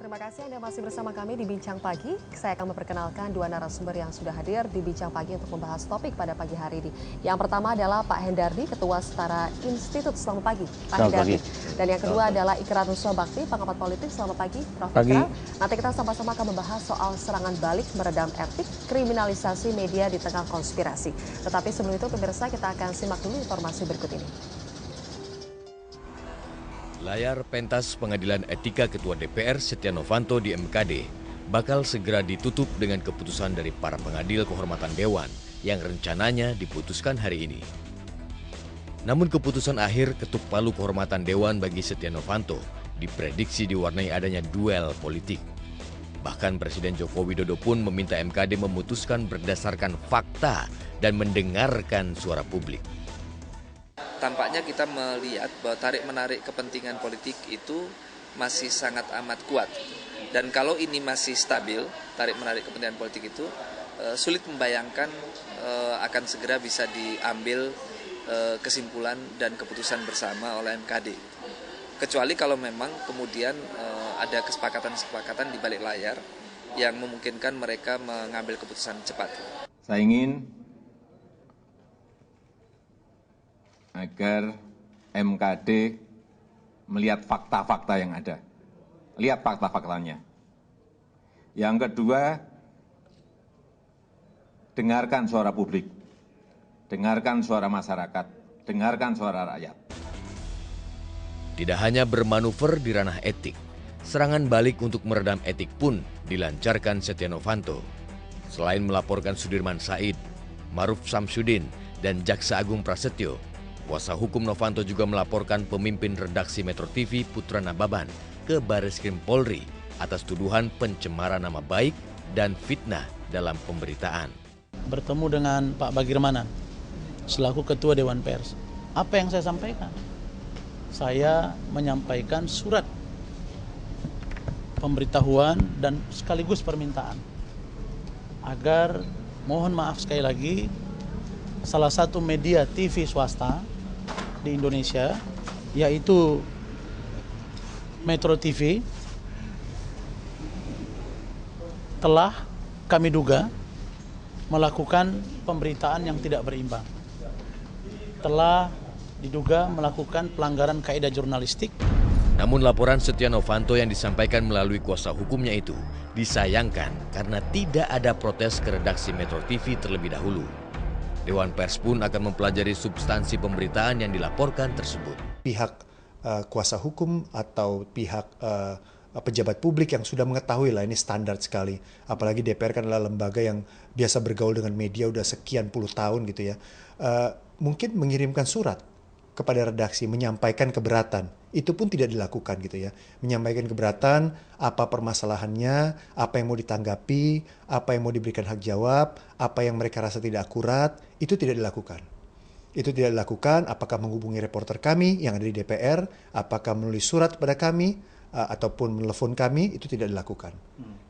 Terima kasih Anda masih bersama kami di Bincang Pagi. Saya akan memperkenalkan dua narasumber yang sudah hadir di Bincang Pagi untuk membahas topik pada pagi hari ini. Yang pertama adalah Pak Hendardi, Ketua Setara Institut. Selamat pagi, Pak Hendardi. Dan yang kedua adalah Ikrar Nuswa Bakti, pengamat politik. Selamat pagi, Prof. Ikrar. Nanti kita sama-sama akan membahas soal serangan balik meredam etik, kriminalisasi media di tengah konspirasi. Tetapi sebelum itu, pemirsa, kita akan simak dulu informasi berikut ini. Layar pentas pengadilan etika Ketua DPR Setia Novanto di MKD bakal segera ditutup dengan keputusan dari para pengadil kehormatan Dewan yang rencananya diputuskan hari ini. Namun keputusan akhir ketuk palu kehormatan Dewan bagi Setia Novanto diprediksi diwarnai adanya duel politik. Bahkan Presiden Joko Widodo pun meminta MKD memutuskan berdasarkan fakta dan mendengarkan suara publik. Tampaknya kita melihat bahwa tarik-menarik kepentingan politik itu masih sangat amat kuat. Dan kalau ini masih stabil, tarik-menarik kepentingan politik itu, sulit membayangkan akan segera bisa diambil kesimpulan dan keputusan bersama oleh MKD. Kecuali kalau memang kemudian ada kesepakatan-kesepakatan di balik layar yang memungkinkan mereka mengambil keputusan cepat. Saya ingin agar MKD melihat fakta-fakta yang ada. Lihat fakta-faktanya. Yang kedua, dengarkan suara publik, dengarkan suara masyarakat, dengarkan suara rakyat. Tidak hanya bermanuver di ranah etik, serangan balik untuk meredam etik pun dilancarkan Setia Novanto. Selain melaporkan Sudirman Said, Maruf Samsudin, dan Jaksa Agung Prasetyo, kuasa hukum Novanto juga melaporkan pemimpin redaksi Metro TV Putra Nababan ke Bareskrim Polri atas tuduhan pencemaran nama baik dan fitnah dalam pemberitaan. Bertemu dengan Pak Bagirmanan selaku Ketua Dewan Pers. Apa yang saya sampaikan? Saya menyampaikan surat pemberitahuan dan sekaligus permintaan agar mohon maaf sekali lagi salah satu media TV swasta di Indonesia, yaitu Metro TV, telah kami duga melakukan pemberitaan yang tidak berimbang. Telah diduga melakukan pelanggaran kaidah jurnalistik. Namun laporan Setia Novanto yang disampaikan melalui kuasa hukumnya itu disayangkan karena tidak ada protes ke redaksi Metro TV terlebih dahulu. Dewan Pers pun akan mempelajari substansi pemberitaan yang dilaporkan tersebut. Pihak kuasa hukum atau pihak pejabat publik yang sudah mengetahui lah ini standar sekali. Apalagi DPR kan adalah lembaga yang biasa bergaul dengan media udah sekian puluh tahun gitu ya. Mungkin mengirimkan surat kepada redaksi menyampaikan keberatan. Itu pun tidak dilakukan gitu ya. Menyampaikan keberatan, apa permasalahannya, apa yang mau ditanggapi, apa yang mau diberikan hak jawab, apa yang mereka rasa tidak akurat, itu tidak dilakukan. Itu tidak dilakukan, apakah menghubungi reporter kami yang ada di DPR, apakah menulis surat kepada kami, ataupun menelpon kami, itu tidak dilakukan.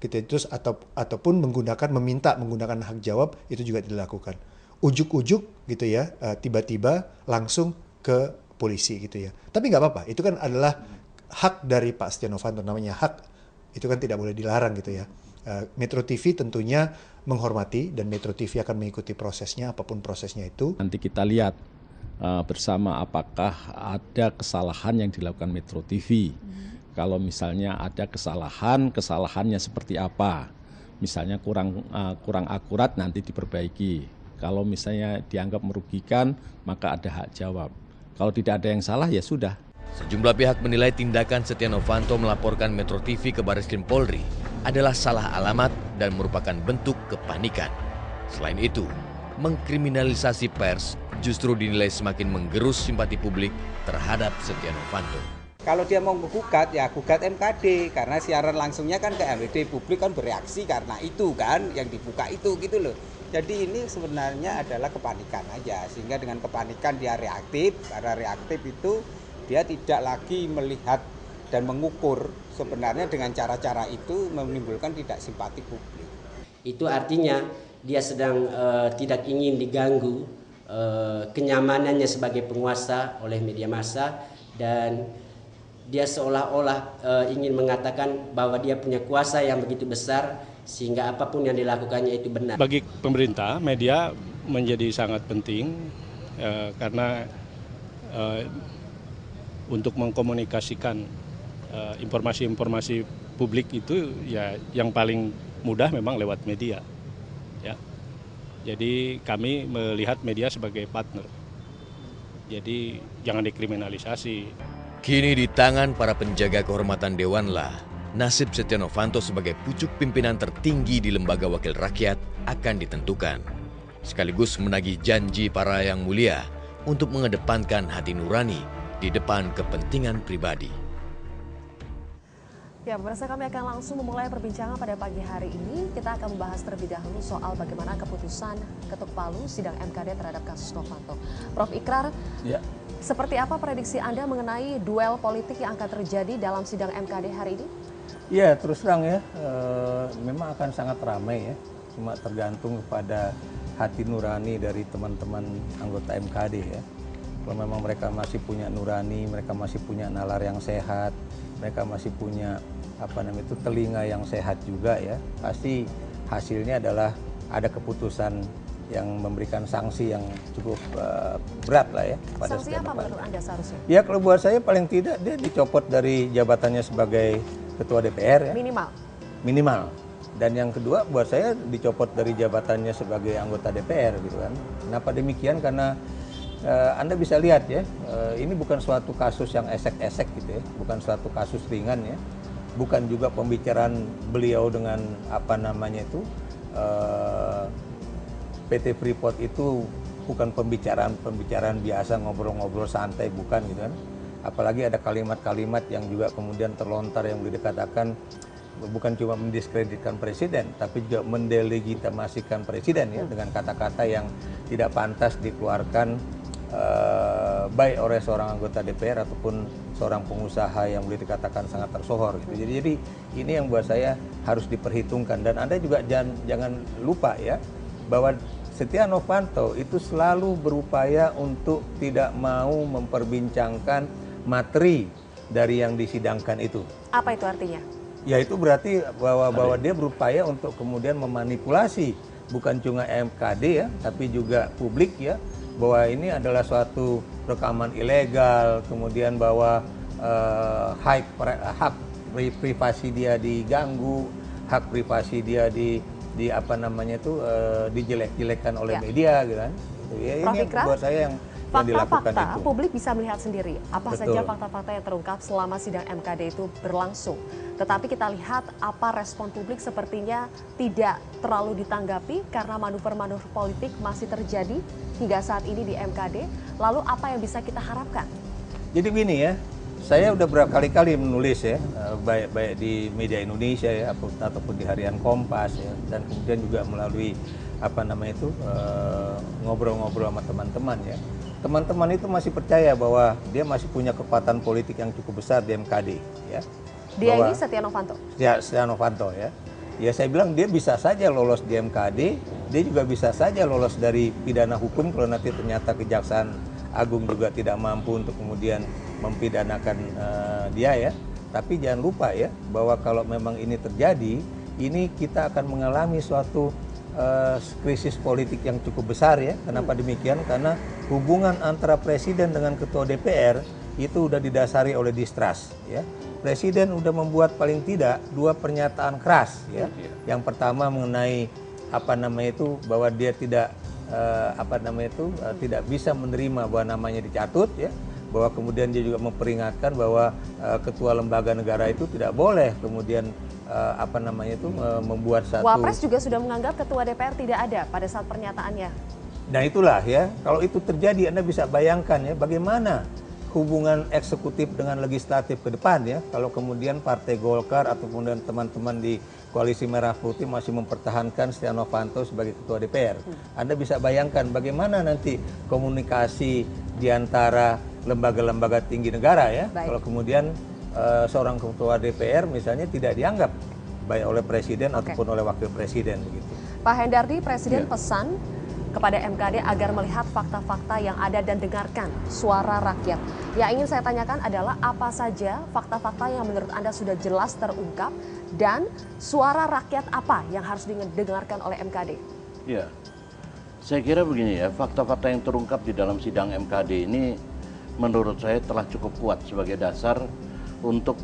Gitu, terus ataupun meminta menggunakan hak jawab, itu juga tidak dilakukan. Ujuk-ujuk gitu ya, tiba-tiba langsung ke polisi gitu ya. Tapi nggak apa-apa, itu kan adalah hak dari Pak Setia Novanto, namanya hak, itu kan tidak boleh dilarang gitu ya. Metro TV tentunya menghormati dan Metro TV akan mengikuti prosesnya, apapun prosesnya itu. Nanti kita lihat bersama apakah ada kesalahan yang dilakukan Metro TV. Kalau misalnya ada kesalahannya seperti apa. Misalnya kurang akurat nanti diperbaiki. Kalau misalnya dianggap merugikan, maka ada hak jawab. Kalau tidak ada yang salah, ya sudah. Sejumlah pihak menilai tindakan Setia Novanto melaporkan Metro TV ke Bareskrim Polri adalah salah alamat dan merupakan bentuk kepanikan. Selain itu, mengkriminalisasi pers justru dinilai semakin menggerus simpati publik terhadap Setia Novanto. Kalau dia mau gugat, ya gugat MKD, karena siaran langsungnya kan ke MKD, publik kan bereaksi karena itu kan, yang dibuka itu gitu loh. Jadi ini sebenarnya adalah kepanikan aja, sehingga dengan kepanikan dia reaktif, karena reaktif itu dia tidak lagi melihat dan mengukur sebenarnya dengan cara-cara itu menimbulkan tidak simpati publik. Itu artinya dia sedang tidak ingin diganggu kenyamanannya sebagai penguasa oleh media massa dan dia seolah-olah ingin mengatakan bahwa dia punya kuasa yang begitu besar sehingga apapun yang dilakukannya itu benar. Bagi pemerintah, media menjadi sangat penting karena untuk mengkomunikasikan informasi-informasi publik itu ya yang paling mudah memang lewat media. Ya. Jadi kami melihat media sebagai partner. Jadi jangan dikriminalisasi. Kini di tangan para penjaga kehormatan Dewanlah, nasib Setia Novanto sebagai pucuk pimpinan tertinggi di Lembaga Wakil Rakyat akan ditentukan. Sekaligus menagih janji para yang mulia untuk mengedepankan hati nurani di depan kepentingan pribadi. Ya, pemirsa, kami akan langsung memulai perbincangan pada pagi hari ini. Kita akan membahas terlebih dahulu soal bagaimana keputusan ketuk palu sidang MKD terhadap kasus Novanto. Prof. Ikrar, ya. Seperti apa prediksi Anda mengenai duel politik yang akan terjadi dalam sidang MKD hari ini? Ya, terus terang ya, memang akan sangat ramai ya. Cuma tergantung kepada hati nurani dari teman-teman anggota MKD ya. Kalau memang mereka masih punya nurani, mereka masih punya nalar yang sehat, mereka masih punya telinga yang sehat juga ya, pasti hasilnya adalah ada keputusan yang memberikan sanksi yang cukup berat lah ya. Pada sanksi apa menurut Anda seharusnya? Ya kalau buat saya paling tidak dia dicopot dari jabatannya sebagai ketua DPR ya. Minimal. Dan yang kedua buat saya dicopot dari jabatannya sebagai anggota DPR gitu kan. Kenapa demikian? Karena Anda bisa lihat ya, ini bukan suatu kasus yang esek-esek gitu ya, bukan suatu kasus ringan ya, bukan juga pembicaraan beliau dengan PT Freeport itu bukan pembicaraan biasa ngobrol-ngobrol santai, bukan gitu kan. Apalagi ada kalimat-kalimat yang juga kemudian terlontar yang boleh dikatakan bukan cuma mendiskreditkan presiden, tapi juga mendelegitimasikan presiden ya, dengan kata-kata yang tidak pantas dikeluarkan baik oleh seorang anggota DPR ataupun seorang pengusaha yang boleh dikatakan sangat tersohor gitu. Jadi ini yang buat saya harus diperhitungkan, dan Anda juga jangan lupa ya bahwa Setia Novanto itu selalu berupaya untuk tidak mau memperbincangkan materi dari yang disidangkan itu. Apa itu artinya? Ya itu berarti bahwa dia berupaya untuk kemudian memanipulasi bukan cuma MKD ya, tapi juga publik ya, bahwa ini adalah suatu rekaman ilegal, kemudian bahwa hak privasi dia diganggu, hak privasi dia dijelek-jelekan oleh media gitu kan. Ya, ini yang buat saya yang fakta-fakta publik bisa melihat sendiri apa saja fakta-fakta yang terungkap selama sidang MKD itu berlangsung. Tetapi kita lihat apa respon publik sepertinya tidak terlalu ditanggapi karena manuver-manuver politik masih terjadi hingga saat ini di MKD. Lalu apa yang bisa kita harapkan? Jadi begini ya, saya udah berkali-kali menulis ya, baik di media Indonesia ya ataupun di harian Kompas ya, dan kemudian juga melalui ngobrol-ngobrol sama teman-teman ya. Teman-teman itu masih percaya bahwa dia masih punya kekuatan politik yang cukup besar di MKD ya. Dia ini Setia Novanto? Ya, Setia Novanto ya. Ya saya bilang dia bisa saja lolos di MKD, dia juga bisa saja lolos dari pidana hukum kalau nanti ternyata Kejaksaan Agung juga tidak mampu untuk kemudian mempidanakan dia ya. Tapi jangan lupa ya bahwa kalau memang ini terjadi, ini kita akan mengalami suatu krisis politik yang cukup besar ya. Kenapa demikian? Karena hubungan antara presiden dengan ketua DPR itu udah didasari oleh distrust ya. Presiden udah membuat paling tidak 2 pernyataan keras ya. Yang pertama mengenai bahwa dia tidak tidak bisa menerima bahwa namanya dicatut ya. Bahwa kemudian dia juga memperingatkan bahwa ketua lembaga negara itu tidak boleh kemudian membuat satu. Wapres juga sudah menganggap ketua DPR tidak ada pada saat pernyataannya. Nah itulah ya, kalau itu terjadi Anda bisa bayangkan ya bagaimana hubungan eksekutif dengan legislatif ke depan ya. Kalau kemudian Partai Golkar ataupun teman-teman di Koalisi Merah Putih masih mempertahankan Setia Novanto sebagai ketua DPR. Anda bisa bayangkan bagaimana nanti komunikasi di antara lembaga-lembaga tinggi negara ya. Kalau kemudian seorang ketua DPR misalnya tidak dianggap baik oleh presiden ataupun oleh wakil presiden begitu. Pak Hendardi, presiden pesan kepada MKD agar melihat fakta-fakta yang ada dan dengarkan suara rakyat. Yang ingin saya tanyakan adalah apa saja fakta-fakta yang menurut Anda sudah jelas terungkap dan suara rakyat apa yang harus didengarkan oleh MKD? Ya, saya kira begini ya, fakta-fakta yang terungkap di dalam sidang MKD ini menurut saya telah cukup kuat sebagai dasar untuk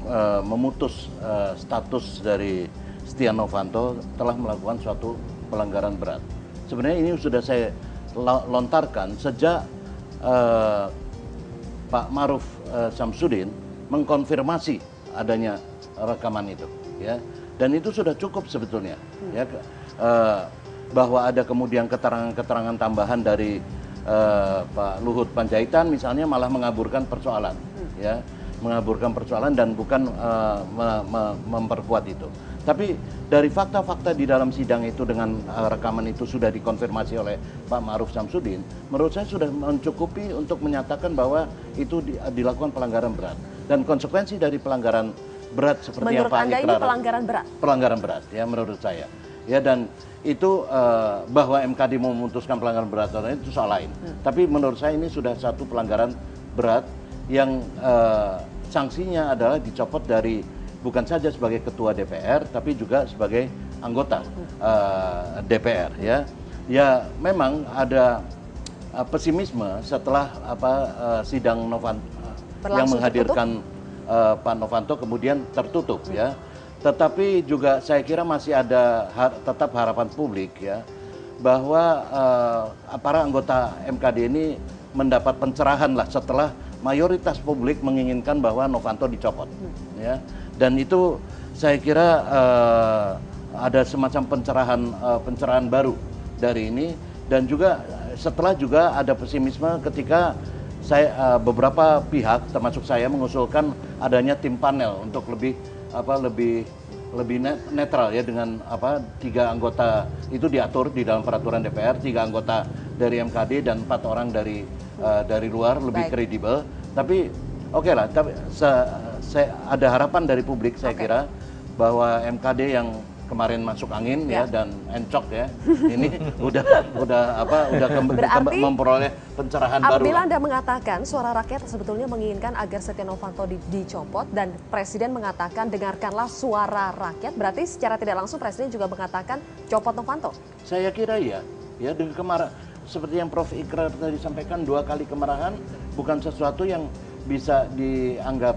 memutus status dari Setia Novanto telah melakukan suatu pelanggaran berat. Sebenarnya ini sudah saya lontarkan sejak Pak Ma'ruf Syamsuddin mengkonfirmasi adanya rekaman itu, ya. Dan itu sudah cukup sebetulnya, ya. Bahwa ada kemudian keterangan-keterangan tambahan dari Pak Luhut Panjaitan misalnya malah mengaburkan persoalan, ya. Mengaburkan persoalan dan bukan memperkuat itu. Tapi dari fakta-fakta di dalam sidang itu dengan rekaman itu sudah dikonfirmasi oleh Pak Ma'ruf Syamsuddin, menurut saya sudah mencukupi untuk menyatakan bahwa itu dilakukan pelanggaran berat. Dan konsekuensi dari pelanggaran berat seperti menurut apa Anda ini pelanggaran berat? Pelanggaran berat, ya menurut saya. Ya, dan itu bahwa MKD memutuskan pelanggaran berat itu soal lain. Tapi menurut saya ini sudah satu pelanggaran berat yang sanksinya adalah dicopot dari bukan saja sebagai ketua DPR tapi juga sebagai anggota DPR, ya. Ya memang ada pesimisme setelah sidang Novanto yang menghadirkan Pak Novanto kemudian tertutup, ya. Tetapi juga saya kira masih ada tetap harapan publik, ya, bahwa para anggota MKD ini mendapat pencerahan lah setelah mayoritas publik menginginkan bahwa Novanto dicopot, ya. Dan itu saya kira ada semacam pencerahan baru dari ini, dan juga setelah juga ada pesimisme ketika beberapa pihak termasuk saya mengusulkan adanya tim panel untuk lebih netral, ya, dengan 3 anggota itu diatur di dalam peraturan DPR, 3 anggota dari MKD dan 4 orang dari luar lebih kredibel. Tapi oke lah, tapi saya ada harapan dari publik, saya kira, bahwa MKD yang kemarin masuk angin, ya, dan encok, ya, ini udah memperoleh pencerahan baru. Apabila Anda mengatakan suara rakyat sebetulnya menginginkan agar Setia Novanto dicopot dan Presiden mengatakan dengarkanlah suara rakyat, berarti secara tidak langsung Presiden juga mengatakan copot Novanto? Saya kira iya, ya, dengan kemarahan seperti yang Prof. Ikrar tadi sampaikan, 2 kali kemarahan bukan sesuatu yang bisa dianggap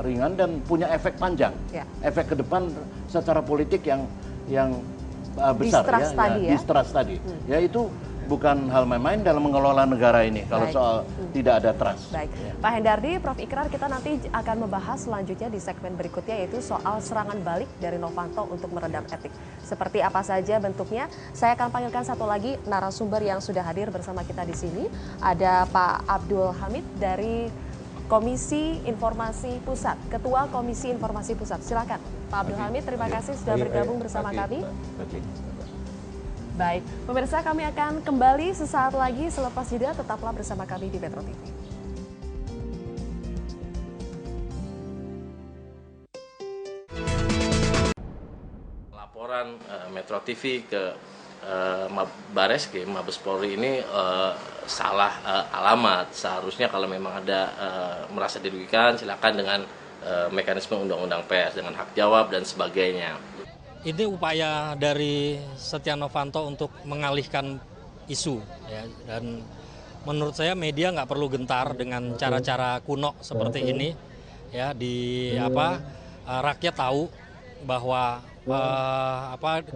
ringan dan punya efek panjang, efek ke depan secara politik yang besar, distrust tadi. Ya, itu bukan hal main-main dalam mengelola negara ini kalau soal tidak ada trust. Baik, Pak Hendardi, Prof. Ikrar, kita nanti akan membahas selanjutnya di segmen berikutnya, yaitu soal serangan balik dari Novanto untuk meredam etik. Seperti apa saja bentuknya? Saya akan panggilkan satu lagi narasumber yang sudah hadir bersama kita di sini. Ada Pak Abdul Hamid dari Komisi Informasi Pusat, Ketua Komisi Informasi Pusat. Silakan, Pak Abdul Hamid. Terima kasih sudah bergabung bersama kami. Baik, pemirsa, kami akan kembali sesaat lagi selepas jeda. Tetaplah bersama kami di Metro TV. Laporan Metro TV ke Bareskrim Mabes Polri ini salah alamat. Seharusnya kalau memang ada merasa dirugikan, silakan dengan mekanisme undang-undang pers dengan hak jawab dan sebagainya. Ini upaya dari Setia Novanto untuk mengalihkan isu, ya, dan menurut saya media nggak perlu gentar dengan cara-cara kuno seperti ini, ya, rakyat tahu bahwa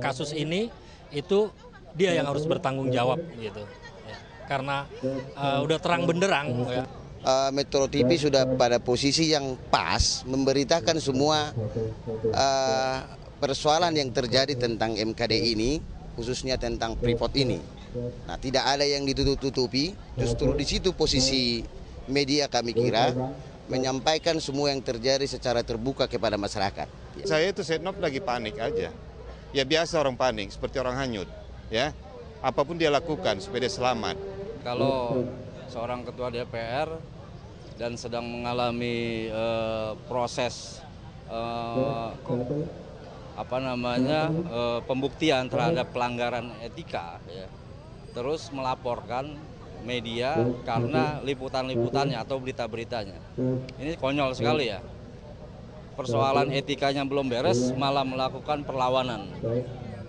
kasus ini itu dia yang harus bertanggung jawab, gitu, ya, karena udah terang benderang, ya. Metro TV sudah pada posisi yang pas memberitakan semua persoalan yang terjadi tentang MKD ini, khususnya tentang Freeport ini. Nah, tidak ada yang ditutup-tutupi, justru di situ posisi media kami kira menyampaikan semua yang terjadi secara terbuka kepada masyarakat. Saya itu Setnov lagi panik aja. Ya biasa orang panik, seperti orang hanyut, ya. Apapun dia lakukan supaya dia selamat. Kalau seorang ketua DPR dan sedang mengalami proses pembuktian terhadap pelanggaran etika, ya, terus melaporkan media karena liputan-liputannya atau berita-beritanya. Ini konyol sekali ya. Persoalan etikanya belum beres malah melakukan perlawanan.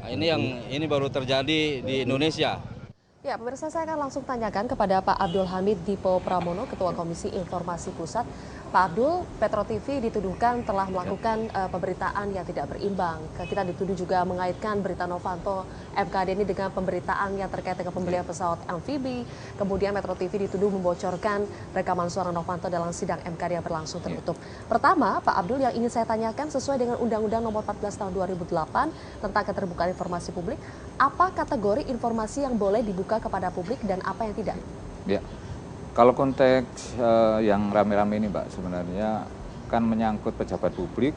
Nah, ini baru terjadi di Indonesia. Ya, pemirsa, saya akan langsung tanyakan kepada Pak Abdul Hamid Dipo Pramono, Ketua Komisi Informasi Pusat. Pak Abdul, Petro TV dituduhkan telah melakukan pemberitaan yang tidak berimbang. Kita dituduh juga mengaitkan berita Novanto MKD ini dengan pemberitaan yang terkait dengan pembelian pesawat amfibi. Kemudian Metro TV dituduh membocorkan rekaman suara Novanto dalam sidang MKD yang berlangsung tertutup. Pertama, Pak Abdul, yang ingin saya tanyakan sesuai dengan Undang-Undang Nomor 14 Tahun 2008 tentang keterbukaan informasi publik, apa kategori informasi yang boleh dibuka kepada publik dan apa yang tidak? Ya. Kalau konteks yang rame-rame ini, Mbak, sebenarnya kan menyangkut pejabat publik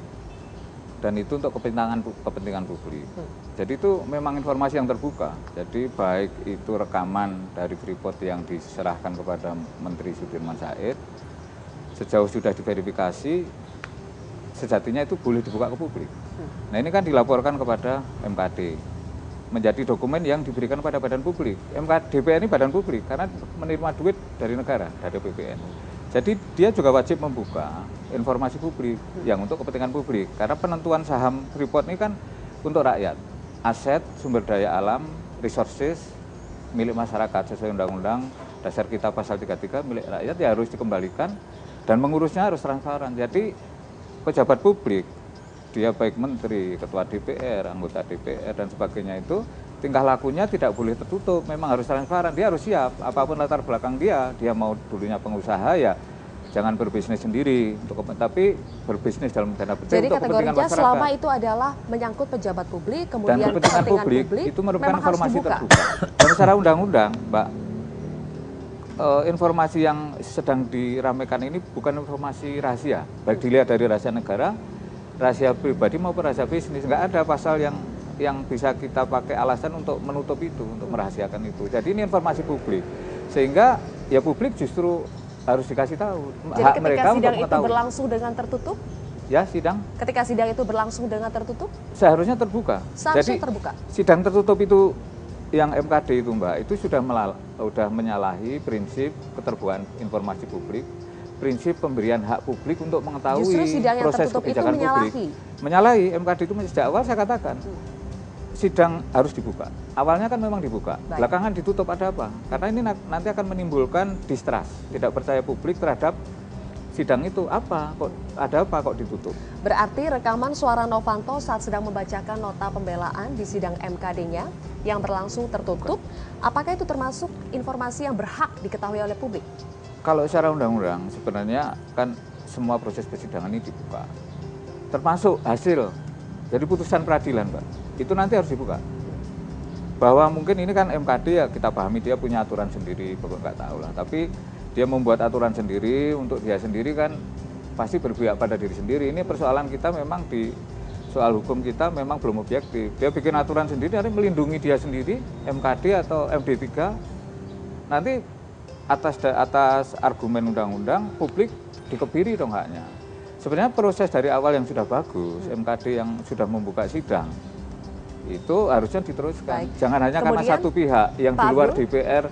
dan itu untuk kepentingan publik. Jadi itu memang informasi yang terbuka. Jadi baik itu rekaman dari Freeport yang diserahkan kepada Menteri Sudirman Said, sejauh sudah diverifikasi, sejatinya itu boleh dibuka ke publik. Nah, ini kan dilaporkan kepada MKD. Menjadi dokumen yang diberikan pada badan publik. DPR ini badan publik karena menerima duit dari negara, dari APBN. Jadi dia juga wajib membuka informasi publik yang untuk kepentingan publik. Karena penentuan saham Freeport ini kan untuk rakyat. Aset, sumber daya alam, resources milik masyarakat sesuai Undang-Undang Dasar kita pasal 33 milik rakyat ya harus dikembalikan dan mengurusnya harus transparan. Jadi pejabat publik, dia baik menteri, ketua DPR, anggota DPR, dan sebagainya itu tingkah lakunya tidak boleh tertutup, memang harus transparan, dia harus siap, apapun latar belakang dia mau dulunya pengusaha ya jangan berbisnis sendiri, tapi berbisnis dalam tanda petik untuk kepentingan masyarakat. Selama itu adalah menyangkut pejabat publik, kemudian dan kepentingan publik itu merupakan informasi terbuka. Dan secara undang-undang, Mbak, informasi yang sedang diramaikan ini bukan informasi rahasia, baik dilihat dari rahasia negara, rahasia pribadi maupun rahasia bisnis. Nggak ada pasal yang bisa kita pakai alasan untuk menutup itu, untuk merahasiakan itu. Jadi ini informasi publik, sehingga ya publik justru harus dikasih tahu. Jadi hak ketika mereka sidang untuk itu berlangsung dengan tertutup? Ya, sidang. Ketika sidang itu berlangsung dengan tertutup? Seharusnya terbuka. Seharusnya jadi, terbuka. Sidang tertutup itu yang MKD itu, Mbak, itu sudah menyalahi prinsip keterbukaan informasi publik, prinsip pemberian hak publik untuk mengetahui proses kebijakan publik. Menyalahi MKD itu sejak awal saya katakan. Sidang harus dibuka. Awalnya kan memang dibuka. Belakangan ditutup, ada apa? Karena ini nanti akan menimbulkan distrust, tidak percaya publik terhadap sidang itu. Apa? Kok ada apa kok ditutup? Berarti rekaman suara Novanto saat sedang membacakan nota pembelaan di sidang MKD-nya yang berlangsung tertutup, apakah itu termasuk informasi yang berhak diketahui oleh publik? Kalau secara undang-undang sebenarnya kan semua proses persidangan ini dibuka, termasuk hasil dari putusan peradilan, Pak. Itu nanti harus dibuka. Bahwa mungkin ini kan MKD ya kita pahami dia punya aturan sendiri, pokok nggak tahu lah. Tapi dia membuat aturan sendiri untuk dia sendiri kan pasti berpihak pada diri sendiri. Ini persoalan kita memang di soal hukum kita memang belum objektif. Dia bikin aturan sendiri, harus melindungi dia sendiri, MKD atau MD3. Nanti atas argumen undang-undang publik dikebiri dong haknya. Sebenarnya proses dari awal yang sudah bagus, MKD yang sudah membuka sidang itu harusnya diteruskan. Jangan hanya kemudian, karena satu pihak yang di luar DPR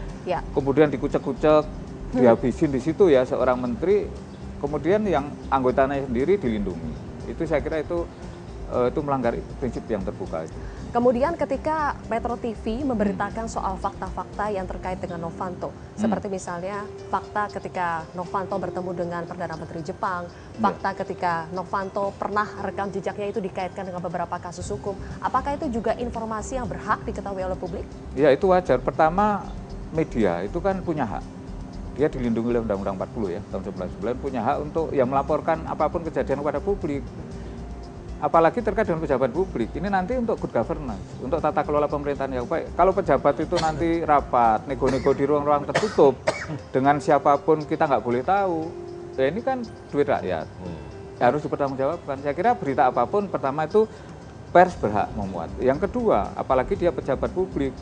kemudian dikucek-kucek, dihabisin di situ ya seorang menteri, kemudian yang anggotanya sendiri dilindungi. Itu saya kira itu melanggar prinsip yang terbuka. Kemudian ketika Metro TV memberitakan soal fakta-fakta yang terkait dengan Novanto, seperti misalnya fakta ketika Novanto bertemu dengan Perdana Menteri Jepang, fakta ketika Novanto pernah rekam jejaknya itu dikaitkan dengan beberapa kasus hukum, apakah itu juga informasi yang berhak diketahui oleh publik? Ya, itu wajar. Pertama, media itu kan punya hak. Dia dilindungi oleh Undang-Undang 40 ya, tahun 1999, punya hak untuk melaporkan apapun kejadian kepada publik. Apalagi terkait dengan pejabat publik, ini nanti untuk good governance, untuk tata kelola pemerintahan yang baik. Kalau pejabat itu nanti rapat, nego-nego di ruang-ruang tertutup, dengan siapapun kita nggak boleh tahu, ya ini kan duit rakyat, harus dipertanggungjawabkan. Saya kira berita apapun, pertama itu pers berhak memuat. Yang kedua, apalagi dia pejabat publik,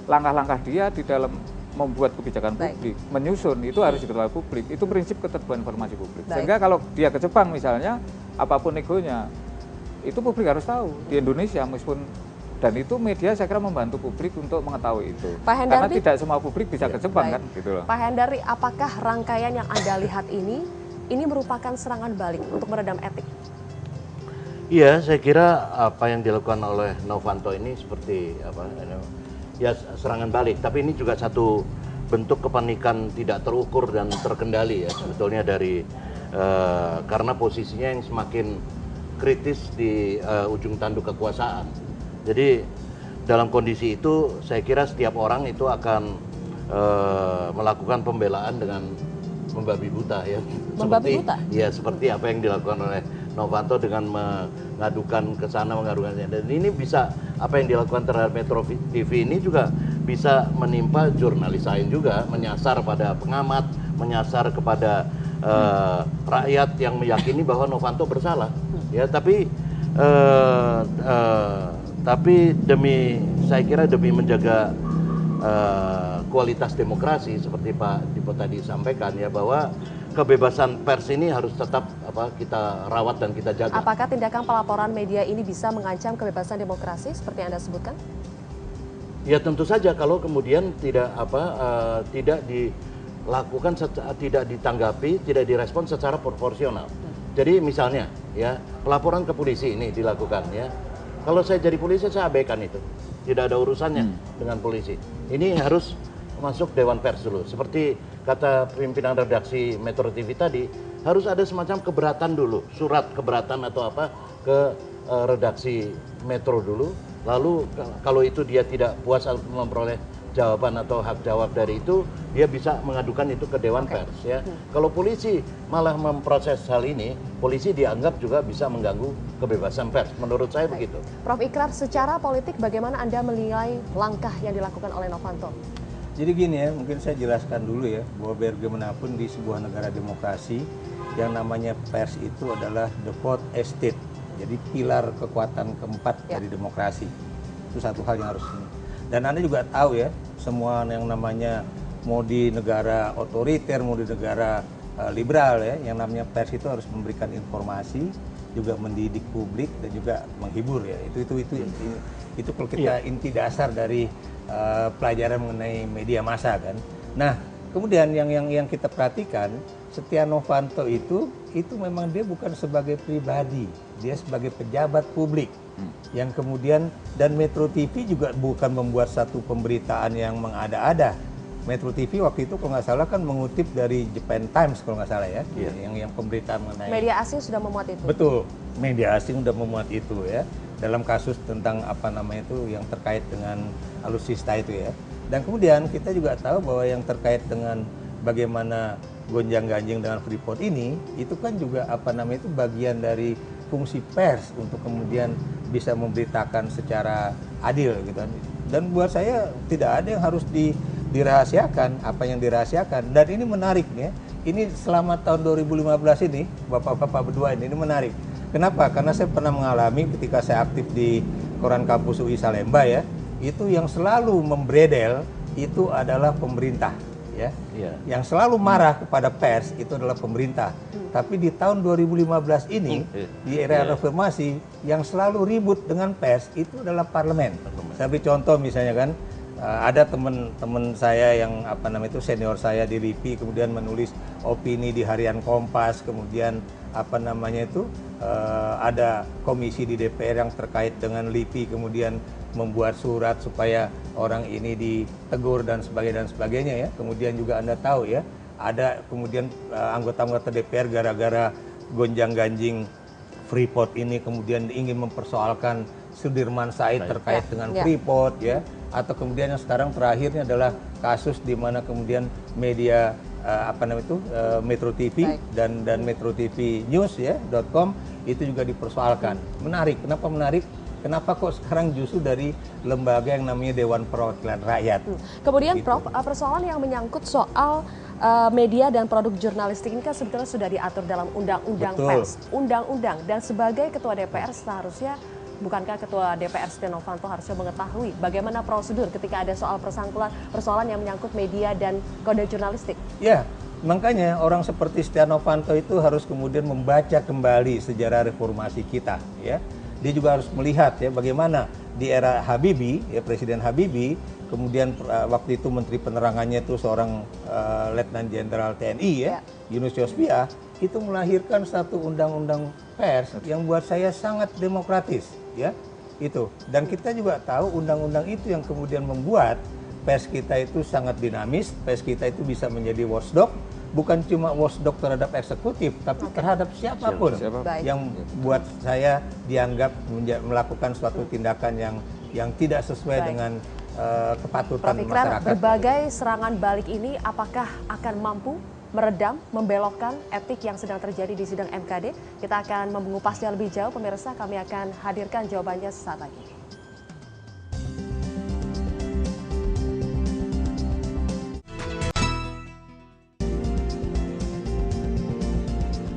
langkah-langkah dia di dalam membuat kebijakan publik, menyusun, itu harus diketahui publik. Itu prinsip keterbukaan informasi publik. Sehingga kalau dia ke Jepang misalnya, apapun negonya, itu publik harus tahu. Di Indonesia meskipun Dan itu media saya kira membantu publik untuk mengetahui itu. Pak Hendardi, karena tidak semua publik bisa ke Jepang kan, gitu loh. Pak Hendardi, apakah rangkaian yang Anda lihat ini merupakan serangan balik untuk meredam etik? Iya, saya kira apa yang dilakukan oleh Novanto ini seperti apa? Ya serangan balik. Tapi ini juga satu bentuk kepanikan tidak terukur dan terkendali ya sebetulnya dari karena posisinya yang semakin kritis di ujung tanduk kekuasaan. Jadi dalam kondisi itu saya kira setiap orang itu akan melakukan pembelaan dengan membabi buta ya. Membabi buta? Ya seperti apa yang dilakukan oleh Novanto dengan mengadukan ke sana, mengadukan sana. Dan ini bisa, apa yang dilakukan terhadap Metro TV ini juga bisa menimpa jurnalis lain juga, menyasar pada pengamat, menyasar kepada rakyat yang meyakini bahwa Novanto bersalah. Ya, tapi saya kira demi menjaga kualitas demokrasi seperti Pak Dipo tadi sampaikan ya, bahwa kebebasan pers ini harus tetap kita rawat dan kita jaga. Apakah tindakan pelaporan media ini bisa mengancam kebebasan demokrasi seperti yang Anda sebutkan? Ya tentu saja kalau kemudian tidak dilakukan, tidak ditanggapi, tidak direspon secara proporsional. Jadi misalnya ya pelaporan ke polisi ini dilakukan ya. Kalau saya jadi polisi saya abaikan itu. Tidak ada urusannya dengan polisi. Ini harus masuk Dewan Pers dulu. Seperti kata pimpinan redaksi Metro TV tadi, harus ada semacam keberatan dulu, surat keberatan atau apa ke redaksi Metro dulu. Lalu kalau itu dia tidak puas memperoleh jawaban atau hak jawab dari itu, dia bisa mengadukan itu ke Dewan Pers ya. Kalau polisi malah memproses hal ini, polisi dianggap juga bisa mengganggu kebebasan pers. Menurut saya begitu. Prof Ikrar, secara politik bagaimana Anda menilai langkah yang dilakukan oleh Novanto? Jadi gini ya, mungkin saya jelaskan dulu ya, bahwa bagaimanapun di sebuah negara demokrasi, yang namanya pers itu adalah the fourth estate. Jadi pilar kekuatan keempat dari demokrasi. Itu satu hal yang harus. Dan Anda juga tahu ya, semua yang namanya mau di negara otoriter, mau di negara liberal ya, yang namanya pers itu harus memberikan informasi, juga mendidik publik dan juga menghibur ya. Itu kalau kita inti dasar dari pelajaran mengenai media massa kan. Nah, kemudian yang kita perhatikan, Setia Novanto itu memang dia bukan sebagai pribadi, dia sebagai pejabat publik. Yang kemudian, dan Metro TV juga bukan membuat satu pemberitaan yang mengada-ada. Metro TV waktu itu kalau nggak salah kan mengutip dari Japan Times kalau nggak salah ya, yang pemberitaan mengenai media asing sudah memuat itu. Betul, media asing sudah memuat itu ya, dalam kasus tentang apa namanya itu yang terkait dengan alutsista itu ya. Dan kemudian kita juga tahu bahwa yang terkait dengan bagaimana gonjang-ganjing dengan Freeport ini, itu kan juga apa namanya itu bagian dari fungsi pers untuk kemudian bisa memberitakan secara adil gitu kan. Dan buat saya tidak ada yang harus dirahasiakan, apa yang dirahasiakan. Dan ini menarik ya. Ini selama tahun 2015 ini, Bapak-bapak berdua ini menarik. Kenapa? Karena saya pernah mengalami ketika saya aktif di Koran Kampus UI Salemba ya, itu yang selalu membredel itu adalah pemerintah ya. Yang selalu marah kepada pers itu adalah pemerintah. Tapi di tahun 2015 ini, di era reformasi, yang selalu ribut dengan pers itu adalah parlemen. Saya beri contoh misalnya kan, ada teman-teman saya yang apa namanya itu senior saya di LIPI, kemudian menulis opini di Harian Kompas, kemudian apa namanya itu ada komisi di DPR yang terkait dengan LIPI, kemudian membuat surat supaya orang ini ditegur dan sebagainya ya. Kemudian juga Anda tahu ya, ada kemudian anggota-anggota DPR gara-gara gonjang-ganjing Freeport ini kemudian ingin mempersoalkan Sudirman Said terkait dengan Freeport ya, atau kemudian yang sekarang terakhirnya adalah kasus di mana kemudian media apa namanya itu Metro TV dan Metro TV News ya .com itu juga dipersoalkan. Menarik. Kenapa menarik? Kenapa kok sekarang justru dari lembaga yang namanya Dewan Perwakilan Rakyat? Kemudian Prof, persoalan yang menyangkut soal media dan produk jurnalistik ini kan sebetulnya sudah diatur dalam Undang-Undang Pers, Undang-Undang, dan sebagai Ketua DPR seharusnya, bukankah Ketua DPR Setia Novanto harusnya mengetahui bagaimana prosedur ketika ada soal persoalan yang menyangkut media dan kode jurnalistik? Ya, makanya orang seperti Setia Novanto itu harus kemudian membaca kembali sejarah reformasi kita, ya. dia juga harus melihat ya bagaimana di era Habibie, ya Presiden Habibie, kemudian waktu itu Menteri Penerangannya itu seorang Letnan Jenderal TNI ya, Yunus Yosbia, itu melahirkan satu undang-undang pers yang buat saya sangat demokratis ya. Itu. Dan kita juga tahu undang-undang itu yang kemudian membuat pers kita itu sangat dinamis, pers kita itu bisa menjadi watchdog, bukan cuma watchdog terhadap eksekutif, tapi terhadap siapapun yang buat saya dianggap melakukan suatu tindakan yang tidak sesuai dengan kepatutan Prof. Ikrar, masyarakat. berbagai serangan balik ini apakah akan mampu meredam, membelokkan etik yang sedang terjadi di sidang MKD? Kita akan mengupasnya lebih jauh, pemirsa. Kami akan hadirkan jawabannya sesaat lagi.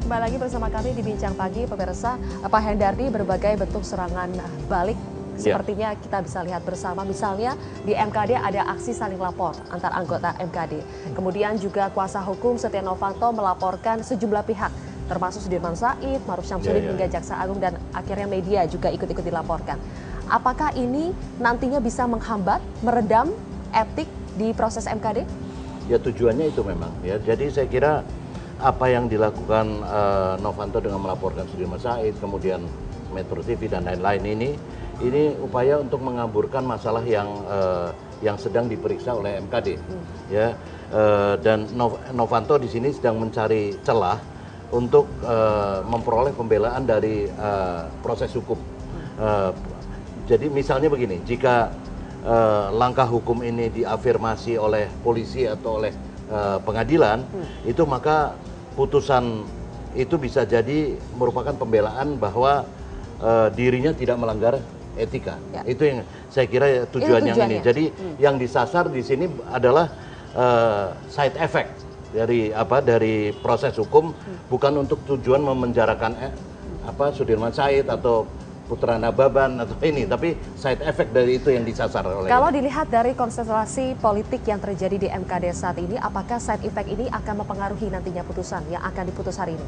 Kembali lagi bersama kami di Bincang Pagi, pemirsa. Pak Hendardi, berbagai bentuk serangan balik sepertinya kita bisa lihat bersama, misalnya di MKD ada aksi saling lapor antar anggota MKD. Kemudian juga kuasa hukum Setia Novanto melaporkan sejumlah pihak, termasuk Sudirman Said, Ma'ruf Syamsuddin hingga Jaksa Agung, dan akhirnya media juga ikut-ikut dilaporkan. Apakah ini nantinya bisa menghambat, meredam etik di proses MKD? Ya tujuannya itu memang ya. Jadi saya kira apa yang dilakukan Novanto dengan melaporkan Sudirman Said, kemudian Metro TV dan lain-lain ini upaya untuk mengaburkan masalah yang sedang diperiksa oleh MKD, ya. Dan Novanto di sini sedang mencari celah untuk memperoleh pembelaan dari proses hukum. Jadi misalnya begini, jika langkah hukum ini diafirmasi oleh polisi atau oleh pengadilan, itu maka putusan itu bisa jadi merupakan pembelaan bahwa dirinya tidak melanggar etika. Itu yang saya kira tujuan yang ini. Jadi yang disasar di sini adalah side effect dari proses hukum, bukan untuk tujuan memenjarakan Sudirman Said atau Putra Nababan atau ini, tapi side effect dari itu yang disasar oleh. Kalau dilihat dari konstelasi politik yang terjadi di MKD saat ini, apakah side effect ini akan mempengaruhi nantinya putusan yang akan diputus hari ini?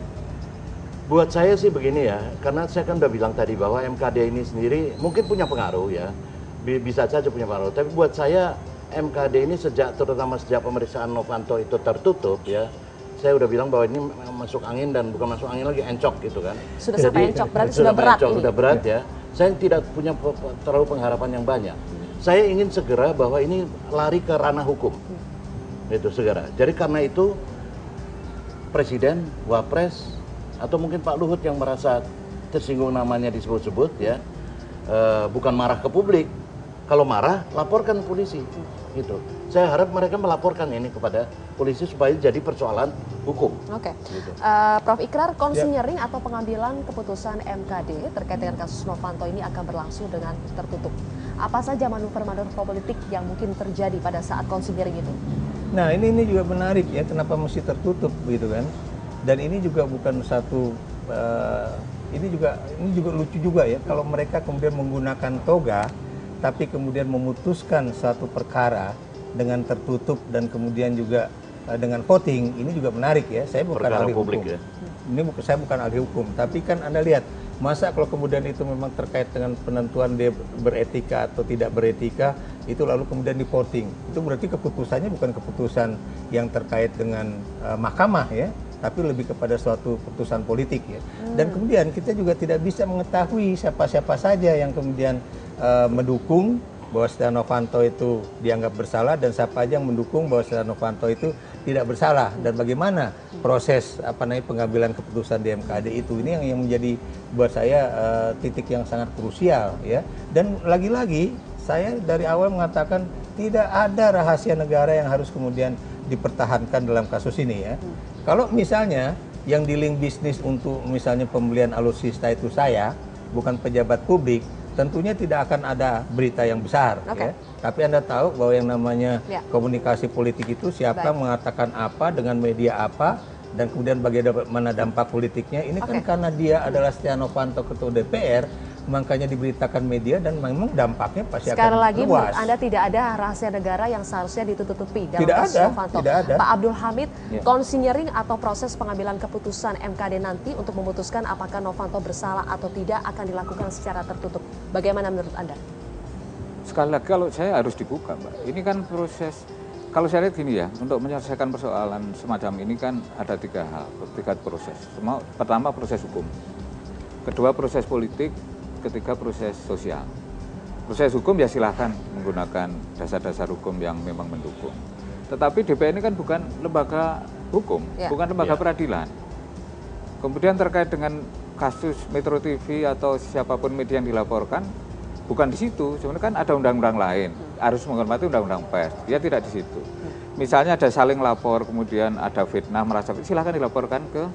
Buat saya sih begini ya, karena saya kan udah bilang tadi bahwa MKD ini sendiri mungkin punya pengaruh ya, bisa saja punya pengaruh. Tapi buat saya MKD ini terutama sejak pemeriksaan Novanto itu tertutup ya, saya udah bilang bahwa ini masuk angin dan bukan masuk angin lagi, encok gitu kan. Sudah sampai encok, berarti sudah berat ini. Sudah berat ya. Saya tidak punya terlalu pengharapan yang banyak. Saya ingin segera bahwa ini lari ke ranah hukum. Itu segera. Jadi karena itu Presiden, Wapres, atau mungkin Pak Luhut yang merasa tersinggung namanya disebut-sebut ya, bukan marah ke publik. Kalau marah, laporkan polisi. Gitu. Saya harap mereka melaporkan ini kepada polisi supaya jadi persoalan hukum. Oke. Gitu. Prof. Ikrar, konsinyering atau pengambilan keputusan MKD terkait dengan kasus Novanto ini akan berlangsung dengan tertutup. Apa saja manuver-manuver politik yang mungkin terjadi pada saat konsinyering itu? Nah ini juga menarik ya, kenapa mesti tertutup gitu kan? Dan ini juga bukan satu, ini juga lucu juga ya, kalau mereka kemudian menggunakan toga, tapi kemudian memutuskan satu perkara dengan tertutup dan kemudian juga dengan voting, ini juga menarik ya. Saya bukan ahli hukum. Ya. Saya bukan ahli hukum, tapi kan Anda lihat, masa kalau kemudian itu memang terkait dengan penentuan dia beretika atau tidak beretika, itu lalu kemudian di voting, itu berarti keputusannya bukan keputusan yang terkait dengan mahkamah ya, tapi lebih kepada suatu keputusan politik ya. Dan kemudian kita juga tidak bisa mengetahui siapa-siapa saja yang kemudian mendukung bahwa Setia Novanto itu dianggap bersalah dan siapa aja yang mendukung bahwa Setia Novanto itu tidak bersalah, dan bagaimana proses pengambilan keputusan di MKD itu. Ini yang menjadi buat saya titik yang sangat krusial ya. Dan lagi-lagi saya dari awal mengatakan tidak ada rahasia negara yang harus kemudian dipertahankan dalam kasus ini ya. Kalau misalnya yang dealing bisnis untuk misalnya pembelian alutsista itu saya, bukan pejabat publik, tentunya tidak akan ada berita yang besar ya. Tapi Anda tahu bahwa yang namanya komunikasi politik itu siapa mengatakan apa dengan media apa, dan kemudian bagaimana dampak politiknya ini kan karena dia adalah Setia Novanto ketua DPR, makanya diberitakan media dan memang dampaknya pasti Sekali akan lagi, luas. menurut Anda tidak ada rahasia negara yang seharusnya ditutupi dalam Tidak kasus ada, Novanto. tidak ada. Pak Abdul Hamid, Ya. konsinyering atau proses pengambilan keputusan MKD nanti untuk memutuskan apakah Novanto bersalah atau tidak akan dilakukan secara tertutup. Bagaimana menurut Anda? Sekali lagi kalau saya harus dibuka, Mbak. Ini kan proses, kalau saya lihat gini ya, untuk menyelesaikan persoalan semacam ini kan ada tiga proses. Pertama proses hukum, kedua proses politik, ketiga proses sosial. Proses hukum ya silahkan menggunakan dasar-dasar hukum yang memang mendukung. Tetapi DPR ini kan bukan lembaga hukum, bukan lembaga peradilan. Kemudian terkait dengan kasus Metro TV atau siapapun media yang dilaporkan, bukan di situ. Sebenarnya kan ada undang-undang lain, harus menghormati undang-undang pers. Dia tidak di situ. Misalnya ada saling lapor, kemudian ada fitnah, merasa silahkan dilaporkan ke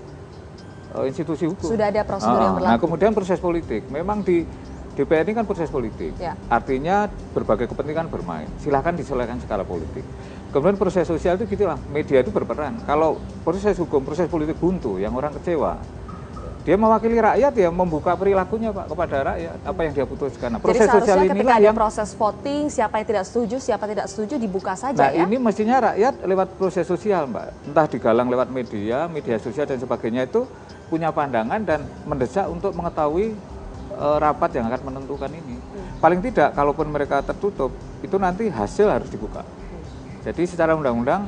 institusi hukum. Sudah ada prosedur yang berlaku. Nah, kemudian proses politik. Memang di DPR ini kan proses politik. Ya. Artinya berbagai kepentingan bermain. Silahkan diselesaikan skala politik. Kemudian proses sosial itu gitulah. Media itu berperan. Kalau proses hukum, proses politik buntu, yang orang kecewa, dia mewakili rakyat ya, membuka perilakunya Pak kepada rakyat apa yang dia putuskan. Nah, proses Jadi sosial ketika inilah ada yang proses voting, siapa yang tidak setuju dibuka saja nah, ya. ini mestinya rakyat lewat proses sosial, Mbak. Entah digalang lewat media sosial dan sebagainya itu punya pandangan dan mendesak untuk mengetahui rapat yang akan menentukan ini. Paling tidak, kalaupun mereka tertutup, itu nanti hasil harus dibuka. Jadi secara undang-undang,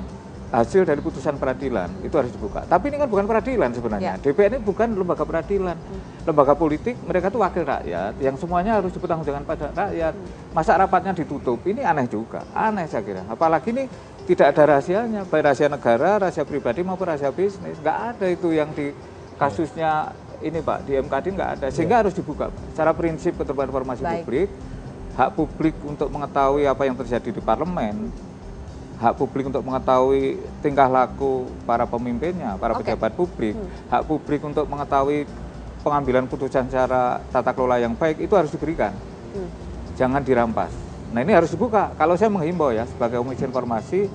hasil dari putusan peradilan itu harus dibuka. Tapi ini kan bukan peradilan sebenarnya. DPR ini bukan lembaga peradilan. Lembaga politik, mereka itu wakil rakyat, yang semuanya harus dipertanggungjawabkan pada rakyat. Masa rapatnya ditutup, ini aneh juga. Aneh saya kira. Apalagi ini tidak ada rahasianya, baik rahasia negara, rahasia pribadi maupun rahasia bisnis. Nggak ada itu yang di kasusnya ini Pak, di MKD nggak ada, sehingga harus dibuka. Secara prinsip keterbukaan informasi publik, hak publik untuk mengetahui apa yang terjadi di parlemen, hak publik untuk mengetahui tingkah laku para pemimpinnya, para pejabat publik, hak publik untuk mengetahui pengambilan putusan secara tata kelola yang baik, itu harus diberikan. Jangan dirampas. Nah ini harus dibuka. Kalau saya menghimbau ya, sebagai Komisi Informasi,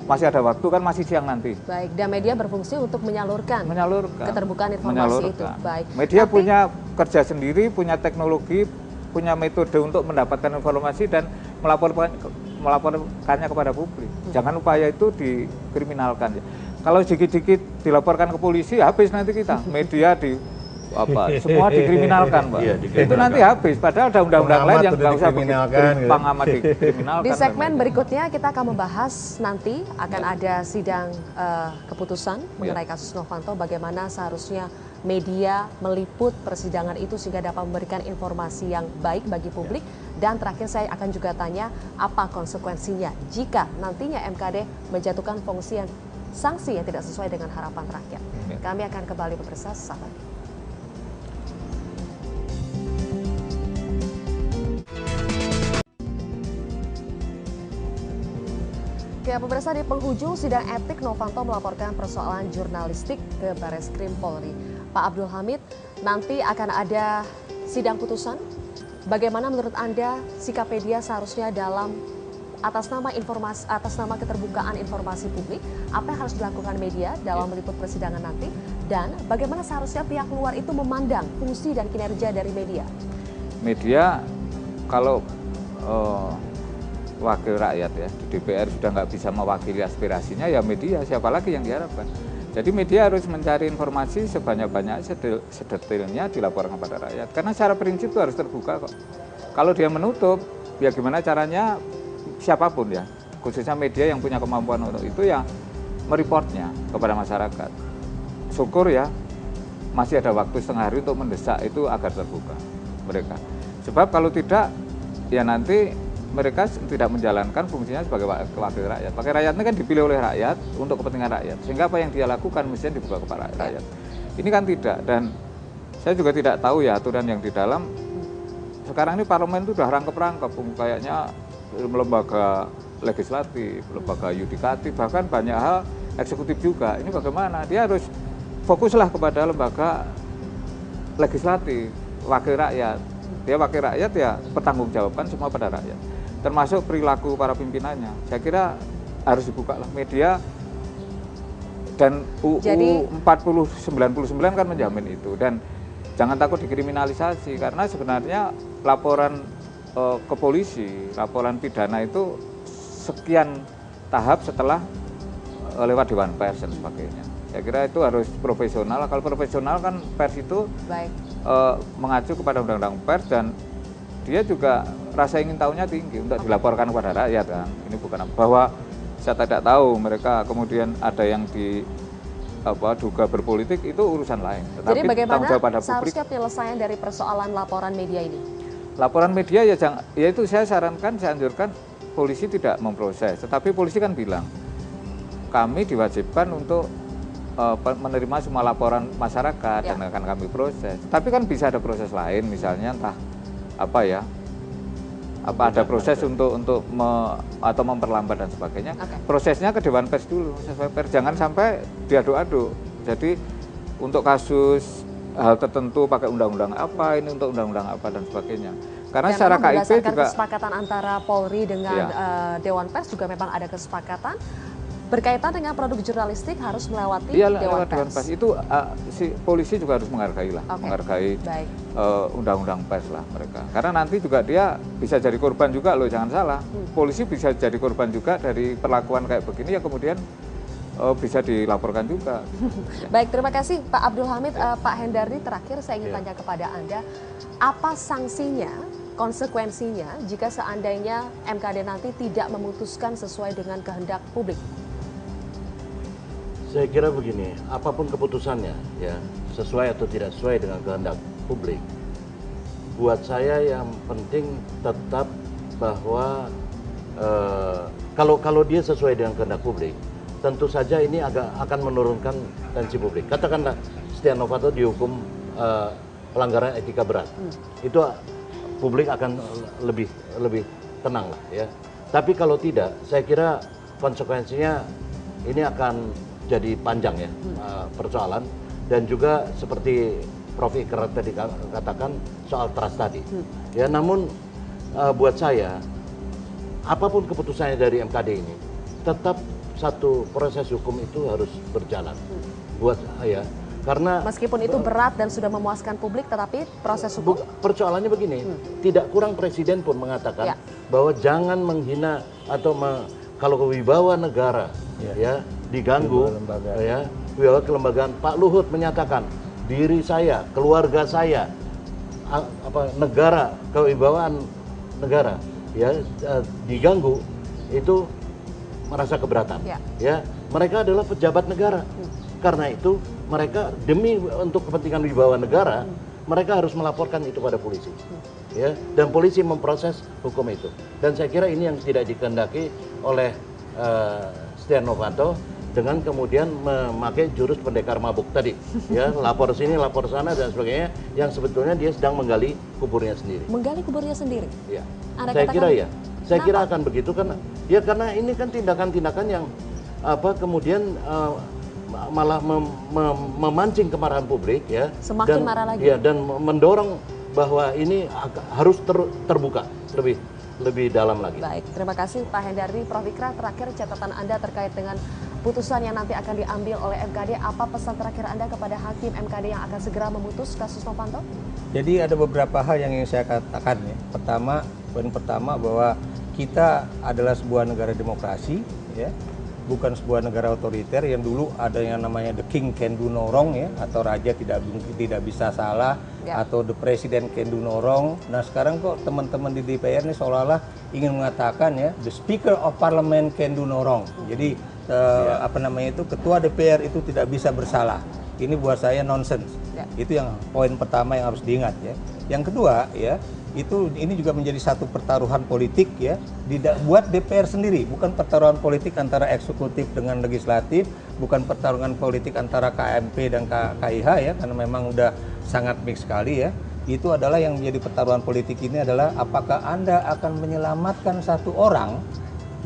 masih ada waktu kan, masih siang nanti. Baik, dan media berfungsi untuk menyalurkan keterbukaan informasi itu. Baik. Media punya kerja sendiri, punya teknologi, punya metode untuk mendapatkan informasi dan melaporkannya kepada publik. Jangan upaya itu dikriminalkan. Kalau dikit-dikit dilaporkan ke polisi, habis nanti kita. Media semua dikriminalkan, Pak. Itu nanti habis. Padahal ada undang-undang lain yang nggak usah pengamat dikriminalkan. Di segmen berikutnya kita akan membahas nanti akan ada sidang keputusan mengenai kasus Novanto. Bagaimana seharusnya media meliput persidangan itu sehingga dapat memberikan informasi yang baik bagi publik. Dan terakhir saya akan juga tanya apa konsekuensinya jika nantinya MKD menjatuhkan sanksi yang tidak sesuai dengan harapan rakyat. Kami akan kembali bersama sesaat lagi. Ya, pemirsa, di penghujung sidang etik, Novanto melaporkan persoalan jurnalistik ke Bareskrim Polri. Pak Abdul Hamid, nanti akan ada sidang putusan. Bagaimana menurut Anda sikap media seharusnya dalam atas nama keterbukaan informasi publik? Apa yang harus dilakukan media dalam meliput persidangan nanti? Dan bagaimana seharusnya pihak luar itu memandang fungsi dan kinerja dari media? Media, kalau wakil rakyat ya di DPR sudah nggak bisa mewakili aspirasinya, ya media siapa lagi yang diharapkan. Jadi media harus mencari informasi sebanyak-banyak, sedetailnya dilaporkan kepada rakyat. Karena secara prinsip itu harus terbuka kok. Kalau dia menutup, ya gimana caranya siapapun ya, khususnya media yang punya kemampuan untuk itu ya mereportnya kepada masyarakat. Syukur ya masih ada waktu setengah hari untuk mendesak itu agar terbuka mereka. Sebab kalau tidak, ya nanti mereka tidak menjalankan fungsinya sebagai wakil rakyat. Wakil rakyat ini kan dipilih oleh rakyat untuk kepentingan rakyat. Sehingga apa yang dia lakukan mestinya dibuka kepada rakyat. Ini kan tidak, dan saya juga tidak tahu ya aturan yang di dalam. Sekarang ini parlemen itu sudah rangkep-rangkep, kayaknya lembaga legislatif, lembaga yudikatif, bahkan banyak hal eksekutif juga. Ini bagaimana? Dia harus fokuslah kepada lembaga legislatif, wakil rakyat. Dia wakil rakyat ya pertanggungjawabkan semua pada rakyat. Termasuk perilaku para pimpinannya. Saya kira harus dibuka lah media, dan UU 4099 kan menjamin itu. Dan jangan takut dikriminalisasi, karena sebenarnya laporan ke polisi, laporan pidana itu sekian tahap setelah lewat Dewan Pers dan sebagainya. Saya kira itu harus profesional. Kalau profesional kan pers itu mengacu kepada undang-undang pers, dan dia juga rasa ingin tahunya tinggi untuk dilaporkan kepada rakyat kan. Ini bukan bahwa saya tidak tahu mereka kemudian ada yang duga berpolitik, itu urusan lain. Tetapi jadi bagaimana publik, seharusnya penyelesaian dari persoalan laporan media ini? Laporan media ya itu saya sarankan, saya anjurkan polisi tidak memproses. Tetapi polisi kan bilang kami diwajibkan untuk menerima semua laporan masyarakat dan akan kami proses. Tapi kan bisa ada proses lain, misalnya entah ada proses untuk atau memperlambat dan sebagainya. Prosesnya ke Dewan Pers dulu, sesuai pers, jangan sampai diaduk-aduk. Jadi untuk kasus hal tertentu pakai undang-undang apa, ini untuk undang-undang apa dan sebagainya. Karena dan secara KIP juga kesepakatan antara Polri dengan Dewan Pers juga memang ada kesepakatan berkaitan dengan produk jurnalistik harus melewati Dewan Pers. Itu si polisi juga harus menghargai lah, menghargai undang-undang pers lah mereka. Karena nanti juga dia bisa jadi korban juga loh, jangan salah. Polisi bisa jadi korban juga dari perlakuan kayak begini, ya kemudian bisa dilaporkan juga. Baik, terima kasih Pak Abdul Hamid. Pak Hendardi, terakhir saya ingin tanya kepada Anda, apa sanksinya, konsekuensinya jika seandainya MKD nanti tidak memutuskan sesuai dengan kehendak publik? Saya kira begini, apapun keputusannya, ya sesuai atau tidak sesuai dengan kehendak publik, buat saya yang penting tetap bahwa kalau dia sesuai dengan kehendak publik, tentu saja ini akan menurunkan tensi publik. Katakanlah Setia Novanto dihukum pelanggaran etika berat, itu publik akan lebih tenang lah ya. Tapi kalau tidak, saya kira konsekuensinya ini akan jadi panjang ya persoalan, dan juga seperti Prof. Ikrar tadi katakan soal trust tadi. Ya, namun buat saya apapun keputusannya dari MKD ini, tetap satu proses hukum itu harus berjalan. Buat saya, karena meskipun itu berat dan sudah memuaskan publik, tetapi proses hukum. Persoalannya begini, tidak kurang presiden pun mengatakan bahwa jangan menghina atau kalau kewibawa negara ya diganggu, wibawa kelembagaan. Pak Luhut menyatakan diri saya, keluarga saya, negara, kewibawaan negara ya diganggu, itu merasa keberatan. Ya, mereka adalah pejabat negara. Karena itu mereka demi untuk kepentingan wibawa negara, mereka harus melaporkan itu pada polisi. Ya, dan polisi memproses hukum itu. Dan saya kira ini yang tidak dikehendaki oleh Setia Novanto dengan kemudian memakai jurus pendekar mabuk tadi, ya lapor sini, lapor sana dan sebagainya, yang sebetulnya dia sedang menggali kuburnya sendiri. Menggali kuburnya sendiri. Ya, saya kira ya, saya kira akan begitu kan? Ya karena ini kan tindakan-tindakan yang kemudian malah memancing kemarahan publik ya. Semakin marah lagi. Ya, dan mendorong bahwa ini harus terbuka lebih dalam lagi. Baik, terima kasih Pak Hendardi. Prof. Ikrar, terakhir catatan Anda terkait dengan putusan yang nanti akan diambil oleh MKD. Apa pesan terakhir Anda kepada hakim MKD yang akan segera memutus kasus Novanto? Jadi ada beberapa hal yang ingin saya katakan ya. Poin pertama bahwa kita adalah sebuah negara demokrasi ya. Bukan sebuah negara otoriter yang dulu ada yang namanya the king can do no wrong ya, atau raja tidak bisa salah, atau the president can do no wrong. Nah sekarang kok teman-teman di DPR ini seolah-olah ingin mengatakan ya the speaker of parliament can do no wrong. Jadi ketua DPR itu tidak bisa bersalah. Ini buat saya nonsens. Itu yang poin pertama yang harus diingat ya. Yang kedua ya, ini juga menjadi satu pertaruhan politik ya, buat DPR sendiri, bukan pertaruhan politik antara eksekutif dengan legislatif, bukan pertarungan politik antara KMP dan KIH ya, karena memang udah sangat mix sekali ya. Itu adalah yang menjadi pertaruhan politik ini adalah apakah Anda akan menyelamatkan satu orang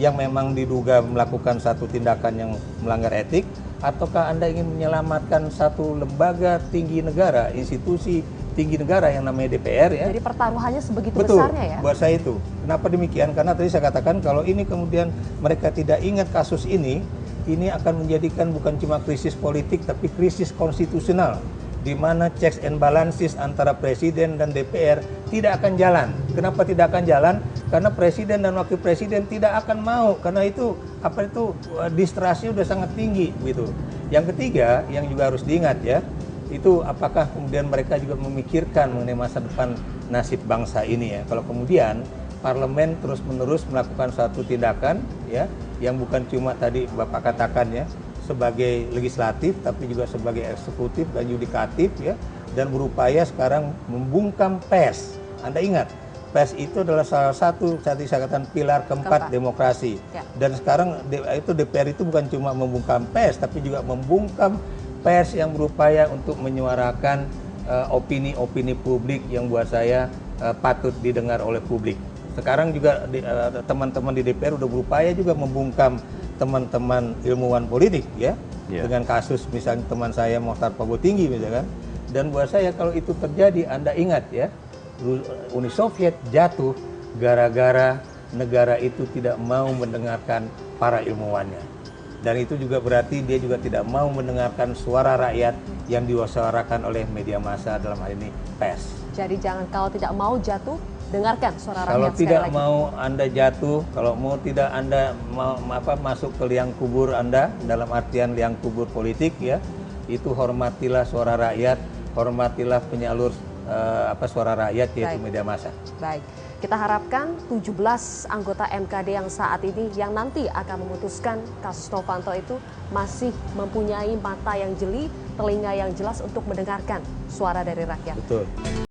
yang memang diduga melakukan satu tindakan yang melanggar etik, ataukah Anda ingin menyelamatkan satu lembaga tinggi negara, institusi tinggi negara yang namanya DPR ya. Jadi pertaruhannya sebegitu betul, besarnya ya? Buat saya itu. Kenapa demikian? Karena tadi saya katakan kalau ini kemudian mereka tidak ingat kasus ini akan menjadikan bukan cuma krisis politik tapi krisis konstitusional di mana checks and balances antara presiden dan DPR tidak akan jalan. Kenapa tidak akan jalan? Karena presiden dan wakil presiden tidak akan mau, karena itu distrasi udah sangat tinggi gitu. Yang ketiga yang juga harus diingat ya, itu apakah kemudian mereka juga memikirkan mengenai masa depan nasib bangsa ini ya. Kalau kemudian parlemen terus-menerus melakukan suatu tindakan ya yang bukan cuma tadi Bapak katakan ya sebagai legislatif tapi juga sebagai eksekutif dan yudikatif ya, dan berupaya sekarang membungkam pers. Anda ingat, pers itu adalah salah satu tadi saya katakan pilar keempat demokrasi. Ya. Dan sekarang itu DPR itu bukan cuma membungkam pers tapi juga membungkam pers yang berupaya untuk menyuarakan opini-opini publik yang buat saya patut didengar oleh publik. Sekarang juga teman-teman di DPR udah berupaya juga membungkam teman-teman ilmuwan politik ya, dengan kasus misalnya teman saya Mohtar Pabotinggi misalkan. Dan buat saya kalau itu terjadi, Anda ingat ya, Uni Soviet jatuh gara-gara negara itu tidak mau mendengarkan para ilmuwannya. Dan itu juga berarti dia juga tidak mau mendengarkan suara rakyat yang disuarakan oleh media massa, dalam hal ini pers. Jadi jangan, kalau tidak mau jatuh, dengarkan suara rakyat. Kalau tidak mau Anda jatuh, kalau mau tidak Anda masuk ke liang kubur Anda, dalam artian liang kubur politik ya, itu hormatilah suara rakyat, hormatilah penyalur suara rakyat yaitu media massa. Baik. Kita harapkan 17 anggota MKD yang saat ini yang nanti akan memutuskan kasus Novanto itu masih mempunyai mata yang jeli, telinga yang jelas untuk mendengarkan suara dari rakyat. Betul.